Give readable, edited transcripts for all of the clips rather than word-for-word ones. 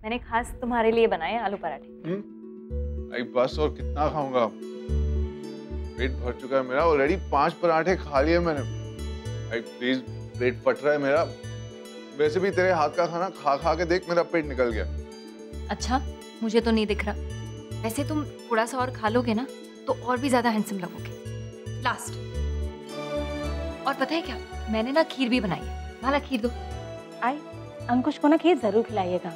मैंने खास तुम्हारे लिए बनाए आलू पराठे। आई बस और कितना खाऊंगा, पेट भर चुका है मेरा ऑलरेडी। 5 पराठे खा लिए मैंने। आई प्लीज, पेट फट रहा है मेरा। वैसे भी तेरे हाथ का खाना खा खा के देख मेरा पेट निकल गया। अच्छा, मुझे तो नहीं दिख रहा। वैसे तुम थोड़ा सा और खा लोगे ना तो और भी ज्यादा हैंडसम लगोगे। लास्ट। और पता है क्या, मैंने ना खीर भी बनाई है। वाला खीर दो। आई, अंकुश को ना खीर जरूर खिलाइएगा।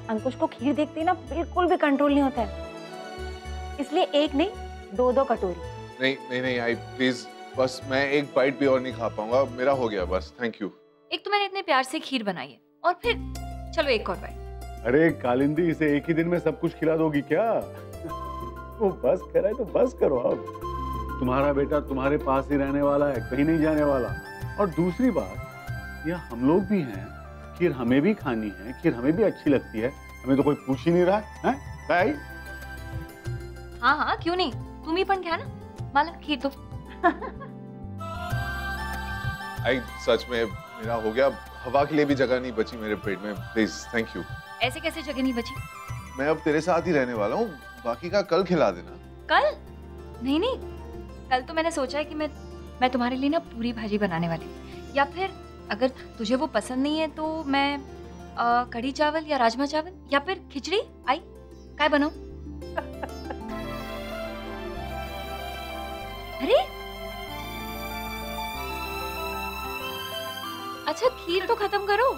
अंकुश को खीर देखते ही ना बिल्कुल भी कंट्रोल नहीं होता है, इसलिए एक नहीं 2-2 कटोरी। नहीं नहीं नहीं आई प्लीज, बस मैं एक बाइट भी और नहीं खा पाऊंगा, मेरा हो गया बस, थैंक यू। एक तो मैंने इतने प्यार से खीर बनाई है और फिर चलो एक और बाइट। अरे कालिंदी, इसे एक ही दिन में सब कुछ खिला दोगी क्या? वो बस करे तो बस करो अब। तुम्हारा बेटा तुम्हारे पास ही रहने वाला है, कहीं नहीं जाने वाला। और दूसरी बात, ये हम लोग भी हैं, खीर हमें भी खानी है, खीर हमें भी अच्छी लगती है। हमें तो कोई पूछ ही नहीं रहा है, भाई? हाँ हाँ, क्यों नहीं, तुम ही पण क्या ना। माला खीर दो। आई सच में मेरा हो गया, हवा के लिए भी जगह नहीं बची मेरे पेट में, प्लीज थैंक यू। ऐसे कैसे जगह नहीं बची? मैं अब तेरे साथ ही रहने वाला हूँ, बाकी का कल खिला देना। कल? नहीं नहीं, कल तो मैंने सोचा है कि मैं तुम्हारे लिए ना पूरी भाजी बनाने वाली हूँ। या फिर अगर तुझे वो पसंद नहीं है तो मैं कढ़ी चावल या राजमा चावल या फिर खिचड़ी। आई काय बनाऊं? अरे अच्छा, खीर तो खत्म करो।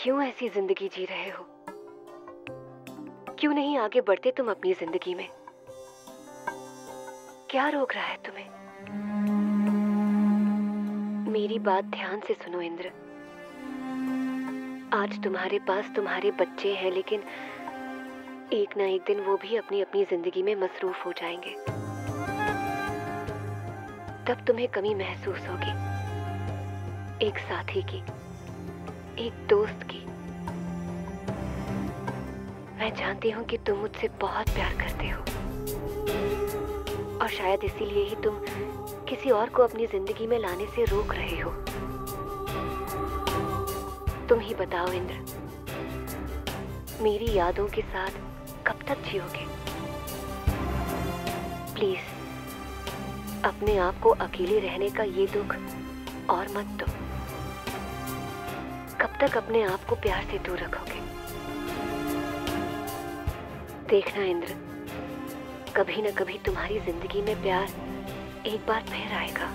क्यों ऐसी जिंदगी जी रहे हो? क्यों नहीं आगे बढ़ते तुम अपनी जिंदगी में? क्या रोक रहा है तुम्हें? मेरी बात ध्यान से सुनो इंद्र। आज तुम्हारे पास तुम्हारे बच्चे हैं, लेकिन एक ना एक दिन वो भी अपनी अपनी जिंदगी में मसरूफ हो जाएंगे। तब तुम्हें कमी महसूस होगी, एक साथी की, एक दोस्त की। मैं जानती हूँ कि तुम मुझसे बहुत प्यार करते हो और शायद इसीलिए ही तुम किसी और को अपनी जिंदगी में लाने से रोक रहे हो। तुम ही बताओ इंद्र, मेरी यादों के साथ कब तक जियोगे? प्लीज अपने आप को अकेले रहने का ये दुख और मत दो। कब तक अपने आप को प्यार से दूर रखोगे? देखना इंद्र, कभी न कभी तुम्हारी जिंदगी में प्यार एक बार फिर आएगा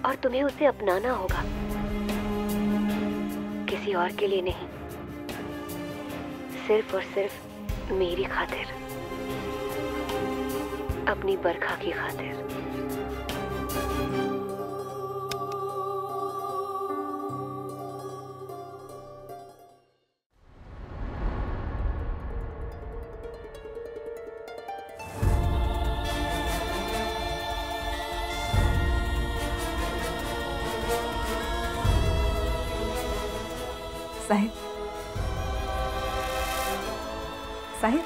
और तुम्हें उसे अपनाना होगा, किसी और के लिए नहीं, सिर्फ और सिर्फ मेरी खातिर, अपनी बरखा की खातिर। साहिब, साहिब,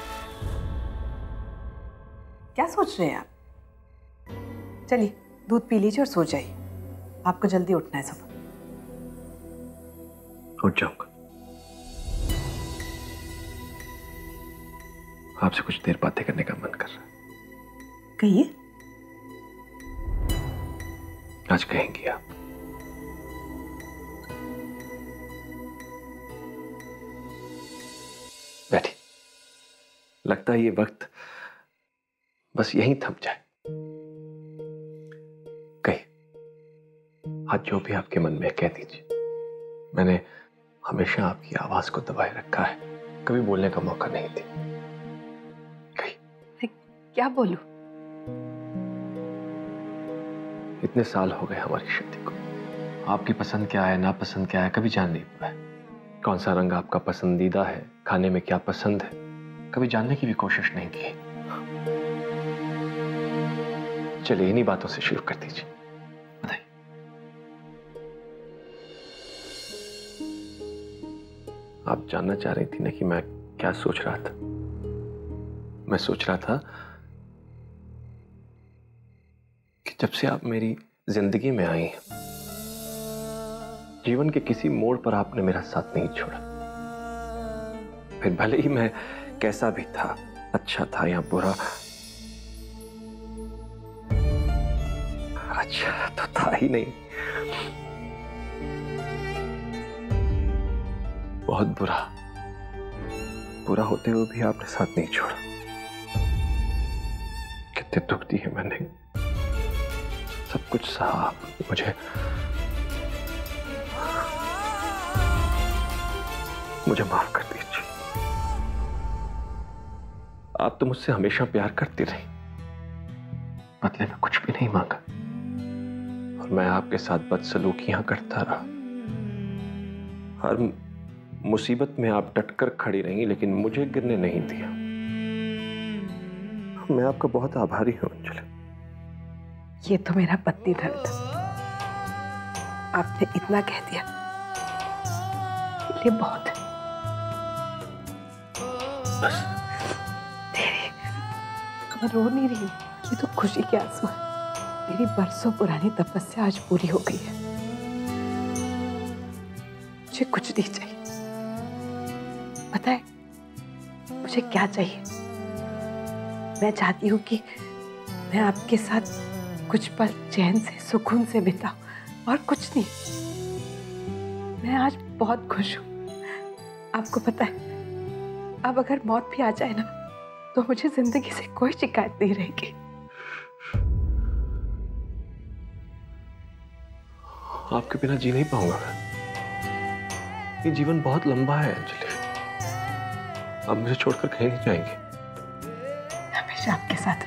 क्या सोच रहे हैं आप? चलिए दूध पी लीजिए और सो जाइए, आपको जल्दी उठना है सुबह। उठ जाऊंगा। आपसे कुछ देर बातें करने का मन कर रहा है। कहिए। आज कहेंगी आप? बैठी। लगता है ये वक्त बस यहीं थम जाए। कहिए, आज जो भी आपके मन में कह दीजिए। मैंने हमेशा आपकी आवाज को दबाए रखा है, कभी बोलने का मौका नहीं दी। कहिए। क्या बोलूं? इतने साल हो गए हमारी शादी को, आपकी पसंद क्या है, नापसंद क्या है, कभी जान नहीं पाए। कौन सा रंग आपका पसंदीदा है, खाने में क्या पसंद है, कभी जानने की भी कोशिश नहीं की। चलिए इन्हीं बातों से शुरू कर दीजिए। बताइए। आप जानना चाह रही थी ना कि मैं क्या सोच रहा था? मैं सोच रहा था कि जब से आप मेरी जिंदगी में आई हैं, जीवन के किसी मोड़ पर आपने मेरा साथ नहीं छोड़ा। फिर भले ही मैं कैसा भी था, अच्छा था या बुरा, अच्छा तो था ही नहीं, बहुत बुरा, बुरा होते हुए भी आपने साथ नहीं छोड़ा। कितने दुख दिए मैंने, सब कुछ सहा। मुझे माफ कर दीजिए। आप तो मुझसे हमेशा प्यार करती रही, बदले में कुछ भी नहीं मांगा, और मैं आपके साथ बदसलूकियां करता रहा। हर मुसीबत में आप डटकर खड़ी रही, लेकिन मुझे गिरने नहीं दिया। मैं आपका बहुत आभारी हूं अंजलि। ये तो मेरा पत्नी दर्द, आपने इतना कह दिया, ये बहुत है। बस मैं रो नहीं रही, ये तो खुशी के आंसू है। मेरी बरसों पुरानी तपस्या आज पूरी हो गई है। मुझे कुछ नहीं चाहिए। पता है मुझे क्या चाहिए? मैं चाहती हूँ कि मैं आपके साथ कुछ पल चैन से, सुकून से बिताऊं, और कुछ नहीं। मैं आज बहुत खुश हूँ। आपको पता है, अब अगर मौत भी आ जाए ना, तो मुझे जिंदगी से कोई शिकायत नहीं रहेगी। आपके बिना जी नहीं पाऊंगा। ये जीवन बहुत लंबा है अंजलि, आप मुझे छोड़कर कहीं नहीं जाएंगे। हमेशा आपके साथ